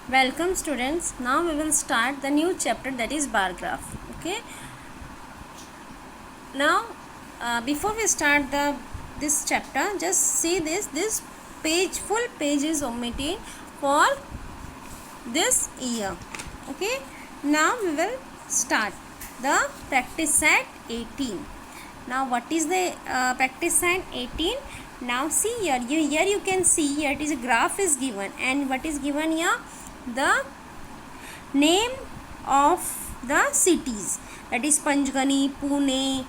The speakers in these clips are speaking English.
Welcome students. Now we will start the new chapter, that is bar graph. Okay. Now before we start this chapter, just see this full page is omitted for this year. Okay. Now we will start the practice set 18. Now what is the practice set 18? Now see here, you can see here it is a graph is given, and what is given here? The name of the cities, that is Panchgani, Pune,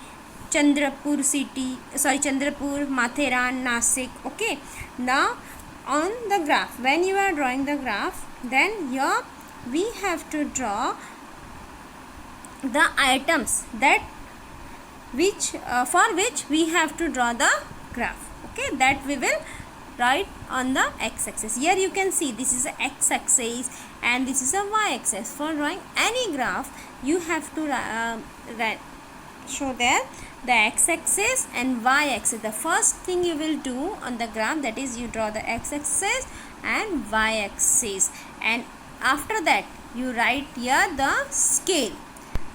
Chandrapur city, Chandrapur, Matheran, Nasik. Okay. Now on the graph, when you are drawing the graph, then here we have to draw the items that for which we have to draw the graph. Okay, that we will write on the x-axis. Here you can see this is a x-axis and this is a y-axis. For drawing any graph, you have to show there the x-axis and y-axis. The first thing you will do on the graph, that is you draw the x-axis and y-axis, and after that you write here the scale.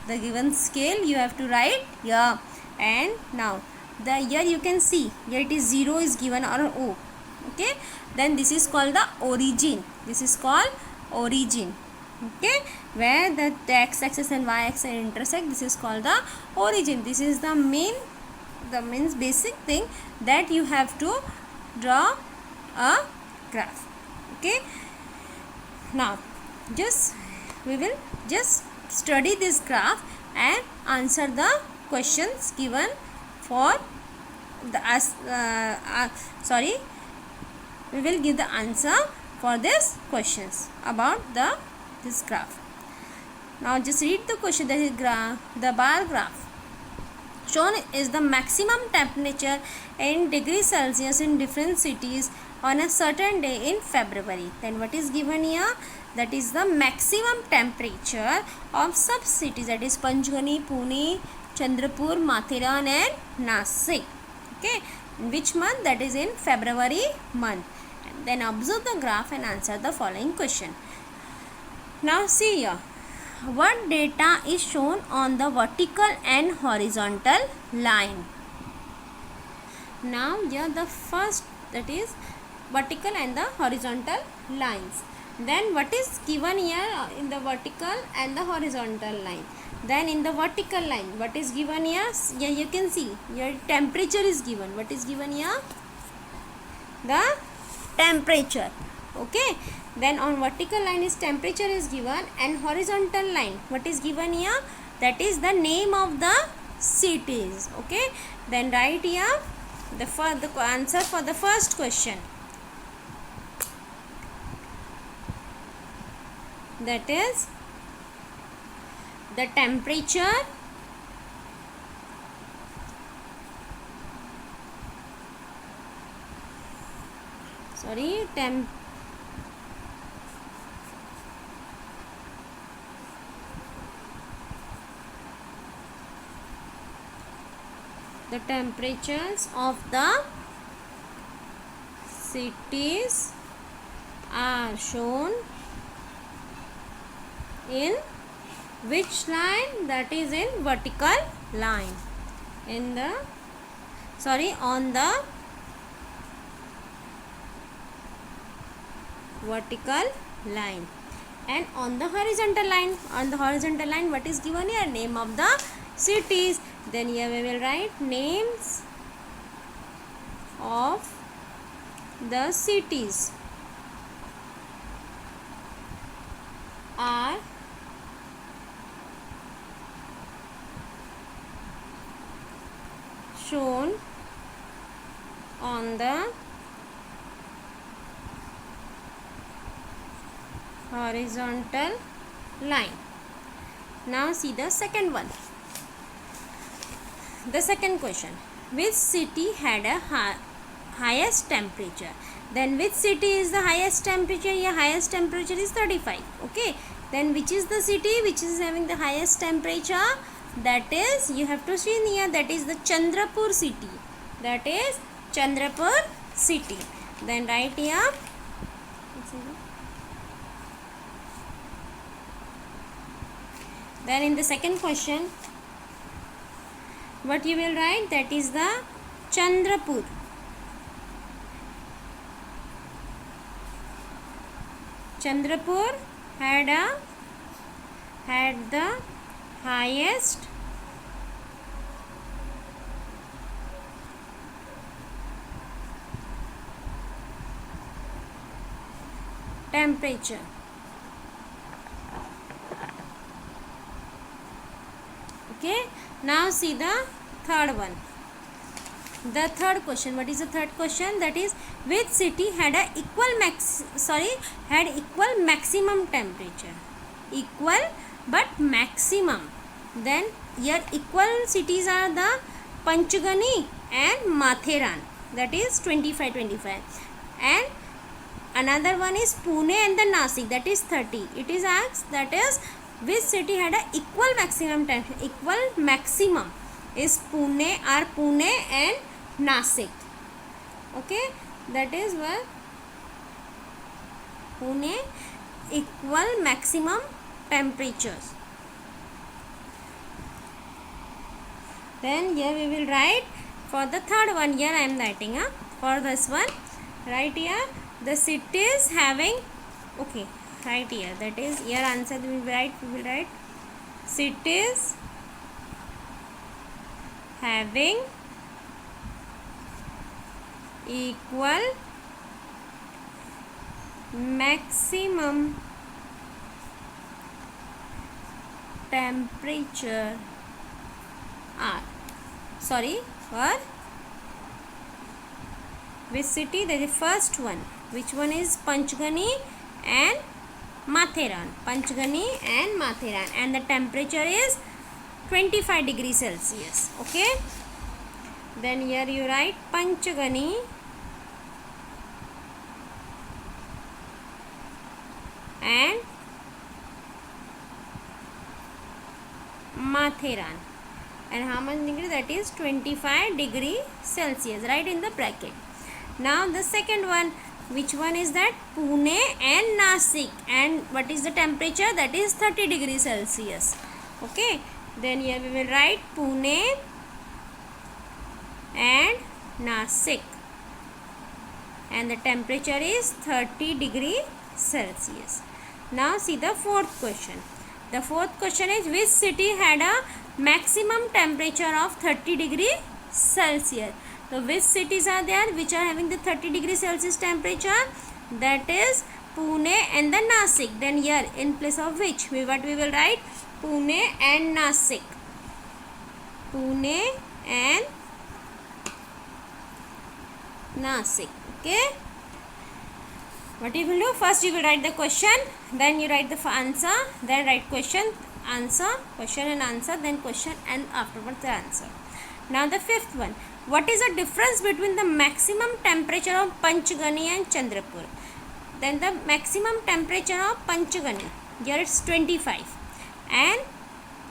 The given scale you have to write here. And now here you can see here it is 0 is given, or O. Okay, then this is called the origin. This is called origin. Okay, where the x-axis and y-axis intersect, this is called the origin. This is the means basic thing that you have to draw a graph. Okay, now we will just study this graph and answer the questions given for the we will give the answer for this questions about this graph. Now just read the question. That is the bar graph. Shown is the maximum temperature in degrees Celsius in different cities on a certain day in February. Then what is given here? That is the maximum temperature of sub cities, that is Panchgani, Pune, Chandrapur, Matheran and Nasik. Okay, in which month? That is in February month. And then observe the graph and answer the following question. Now see here, what data is shown on the vertical and horizontal line? Now here the first, that is vertical and the horizontal lines. Then what is given here in the vertical and the horizontal line? Then in the vertical line, what is given here? Here you can see your temperature is given. What is given here? The temperature. Okay. Then on vertical line is temperature is given, and horizontal line, what is given here? That is the name of the cities. Okay. Then write here the answer for the first question. That is the temperature the temperatures of the cities are shown in which line? That is in vertical line. On the vertical line. And on the horizontal line, what is given here? Name of the cities. Then here we will write names of the cities are shown on the horizontal line. Now see the second one. The second question. Which city had a highest temperature? Then which city is the highest temperature? Your highest temperature is 35. Okay. Then which is the city which is having the highest temperature? That is, you have to see here, that is the Chandrapur city. That is Chandrapur city. Then write here Then in the second question, what you will write? That is the Chandrapur. Chandrapur had the highest temperature. Okay, now see the third one. The third question, what is the third question? That is, which city had a equal maximum temperature? Equal but maximum. Then here equal cities are the Panchgani and Matheran, that is 25. And another one is Pune and the Nasik, that is 30. It is asked, that is, which city had a equal maximum temperature? Equal maximum is Pune and Nasik. Okay, that is where Pune equal maximum temperatures. Then here we will write for the third one. Here I am writing for this one. Right here the cities having, okay, right here, that is here answer we will write cities having equal maximum temperature are, for which city? That is the first one. Which one is Panchgani and Matheran. Panchgani and Matheran, and the temperature is 25 degrees Celsius. Okay, then here you write Panchgani and Matheran, and how much degree? That is 25 degree Celsius, right in the bracket. Now the second one, which one is that? Pune and Nasik, and what is the temperature? That is 30 degrees Celsius. Okay, then here we will write Pune and Nasik, and the temperature is 30 degree Celsius. Now see the fourth question. The fourth question is, which city had a maximum temperature of 30 degree Celsius? So which cities are there which are having the 30 degree Celsius temperature? That is Pune and the Nasik. Then here in place of which, what we will write? Pune and Nasik. Pune and Nasik. Okay, what you will do? First you will write the question, then you write the answer, then write question, answer, question and answer, then question, and afterwards the answer. Now the fifth one, what is the difference between the maximum temperature of Panchgani and Chandrapur? Then the maximum temperature of Panchgani, here it's 25, and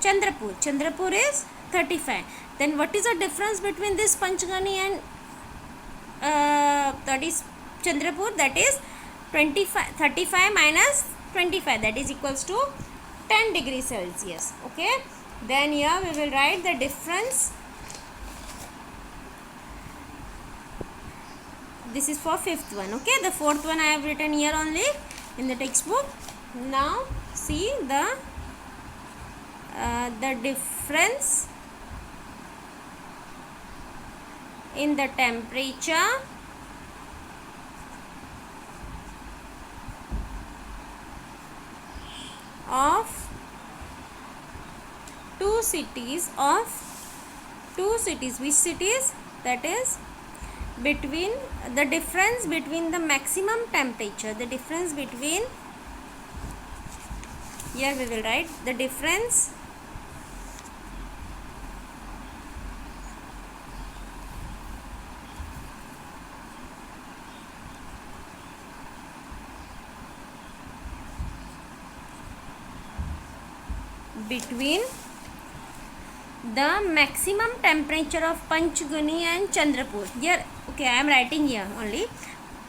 Chandrapur is 35. Then what is the difference between this Panchgani and that is Chandrapur? That is 35 minus 25, that is equals to 10 degrees Celsius. Okay, then here we will write the difference. This is for fifth one. Okay, the fourth one I have written here only in the textbook. Now see the difference in the temperature of two cities. Which cities? That is between the difference between the maximum temperature, the difference between, here we will write the difference between the maximum temperature of Panchgani and Chandrapur. Here, okay, I am writing here only.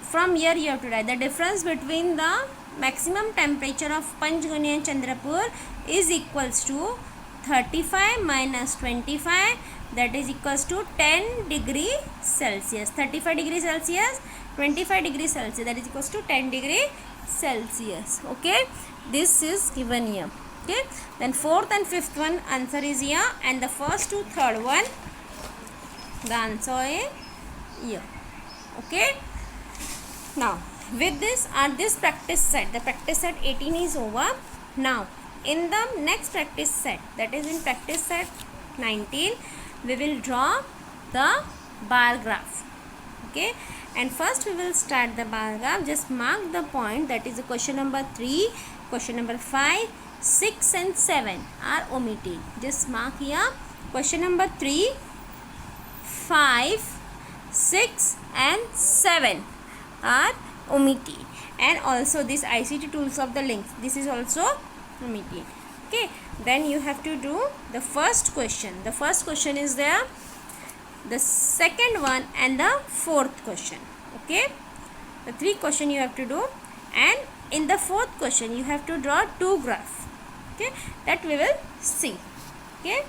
From here you have to write the difference between the maximum temperature of Panchgani and Chandrapur is equals to 35 minus 25, that is equals to 10 degree Celsius. 35 degree Celsius, 25 degree Celsius, that is equals to 10 degree Celsius. Okay, this is given here. Okay, then fourth and fifth one answer is here, and the first to third one the answer is here. Okay, now with this this practice set, the practice set 18 is over. Now in the next practice set, that is in practice set 19, we will draw the bar graph. Okay, and first we will start the bar graph. Just mark the point, that is the question number 3, question number 5, 6 and 7 are omitted. Just mark here question number 3, 5, 6 and 7 are omitted, and also this ICT tools of the links, this is also omitted. Okay, then you have to do the first question. The first question is there, the second one and the fourth question. Okay, the 3 question you have to do, and in the fourth question you have to draw 2 graphs. Okay, that we will see. Okay.